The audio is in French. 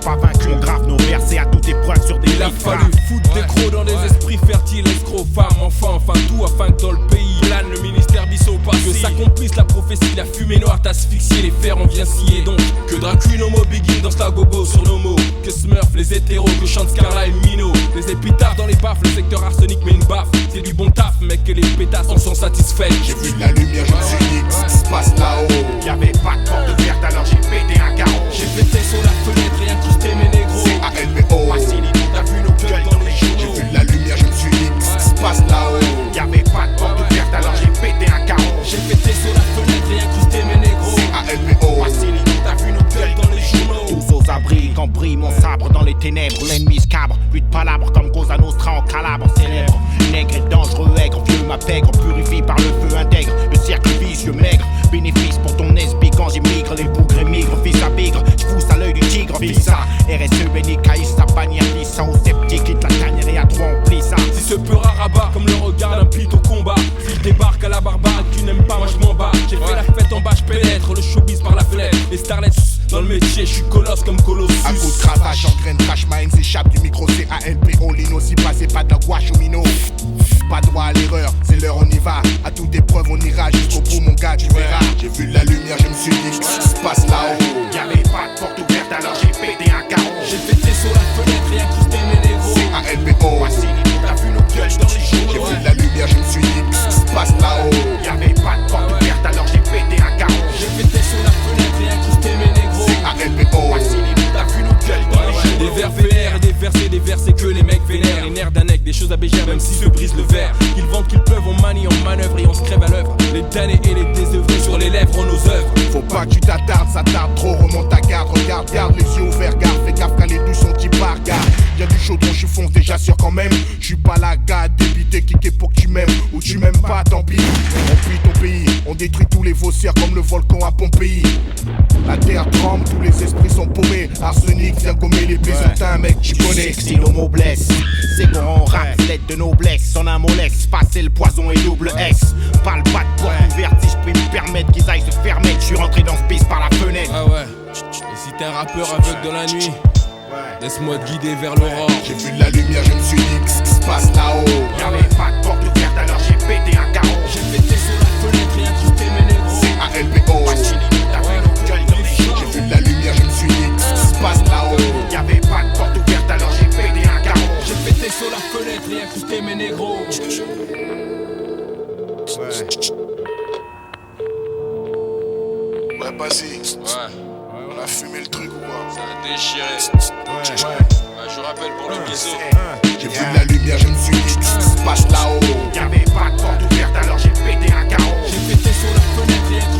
pas vaincu, on grave nos versets à toute épreuve sur des Il a fallu foutre des crocs dans des esprits fertiles, escrocs, femmes, enfants, enfin tout afin que dans le pays plane le ministère Bissau passe. Que s'accomplisse la prophétie, la fumée noire t'asphyxier, les fers on vient scier donc. Que Dracune Homo Begin danse la gogo sur nos mots. Que Smurf, les hétéros, que chante Scarla et Mino. Les épitaphes dans les baffes, le secteur arsenic met une baffe. C'est du bon taf, mec, que les pétasses en sont satisfaits. J'ai vu de la lumière, je me suis dit que ce qui se passe là-haut. Y'avait pas de porte verte alors j'ai pété un carreau. J'ai pété sur la fenêtre et incrusté mes négros. C-A-L-B-O. T'as vu nos gueules dans les J'ai journaux. vu de la lumière, je me suis dit que ce qui se passe là-haut. Y'avait pas de porte verte alors j'ai pété un carreau. J'ai pété sur la fenêtre et incrusté mes négros. C-A-L-B-O. T'as vu nos gueules dans les journaux. Tous aux abris, quand brille mon sabre dans les ténèbres. L'ennemi scabre, plus de palabres comme Cosa Nostra en calabre célèbre. Nègre et dangereux, aigre, vieux ma pègre. Purifié par le feu intègre, le cercle vicieux maigre. Bénéfice pour ton SB quand j'émigre. Les bougres émigrent, fils à bigre. J'fousse à l'œil du tigre, fils ça. RSE, béni, caïs, sa bannière, glissant. Au sceptique, quitte la tanière et à trois on plie ça. Si ce peur à rabat, comme le regard d'un pit au combat. S'il débarque à la barbade, tu n'aimes pas, moi je m'en bats. J'ai fait la fête en bas, je pénètre le showbiz par la fenêtre. Les starlets dans le métier, je suis colosse comme Colossus. À coup de cravache, engraine, crash, ma haine s'échappe du micro. C-A-L-P-O, Lino, si pas, c'est pas de la gouache ou minot. Pas droit à l'erreur, c'est l'heure, on y va. À toute épreuve, on ira jusqu'au bout, mon gars, tu verras. J'ai vu de la lumière, je me suis dit que ce qui se passe là-haut. Y'avait pas de porte ouverte alors j'ai pété un carreau. J'ai pété sur la fenêtre et incrusté mes négros. C-A-L-B-O. T'as vu nos gueules dans les J'ai journaux. vu de la lumière, je me suis dit que ce qui se passe là-haut. Y'avait pas de porte ouverte alors j'ai pété un carreau. J'ai pété sur la fenêtre et incrusté mes négros. C-A-L-B-O. T'as vu nos gueules dans les journaux. Des vers vénères et des versets que les mecs vénèrent. Les nerfs d'un aigle, des choses à bégère même s'ils se brisent le verre. Qu'ils vendent, qu'ils pleuvent, on manie, on manœuvre et on se crève à l'œuvre. Les damnés et les désœuvrés sur les lèvres ont nos œuvres. Faut pas que tu t'attardes, ça tarde trop, remonte ta garde, regarde, garde les yeux ouverts, garde, fais gaffe quand les douches sont qui partent, garde. Y'a du chaudron, je fonce déjà sûr quand même. J'suis pas la gars débité, kické pour que tu m'aimes, ou tu m'aimes pas, tant pis. On pille ton pays, on détruit tous les faussaires comme le volcan à Pompéi. La terre tremble, tous les esprits sont paumés. Arsenic vient gommer les plaisantins, mec, tu connais. Si le mot blesse, c'est qu'on rap, lettre de noblesse. En un mot laisse passer le poison et double S. Parle pas de porte ouverte si je puis me permettre qu'ils aillent se faire mettre. Je suis rentré dans ce piste par la fenêtre. Ah ouais. Et si t'es un rappeur aveugle dans la nuit, laisse-moi te guider vers l'aurore. J'ai vu de la lumière, je me suis dit que ce qui se passe là-haut. Y'avait pas de porte ouverte alors j'ai pété un carreau. J'ai pété sur la fenêtre et incrusté mes négros. C-A-L-B-O. T'as vu nos gueules dans les journaux. J'ai vu de la lumière, je me suis dit que ce qui se passe là-haut. Y'avait pas de porte ouverte alors j'ai pété un carreau. J'ai pété sur la fenêtre et incrusté mes négros. Ouais, vas-y, Ouais, on a fumé le truc ou quoi? ça a déchiré. Je rappelle pour le biseau. J'ai vu de la lumière, je me suis dit que ce qui se passe là-haut. Y'avait pas de porte ouverte alors j'ai pété un carreau. J'ai pété sur la fenêtre et incrusté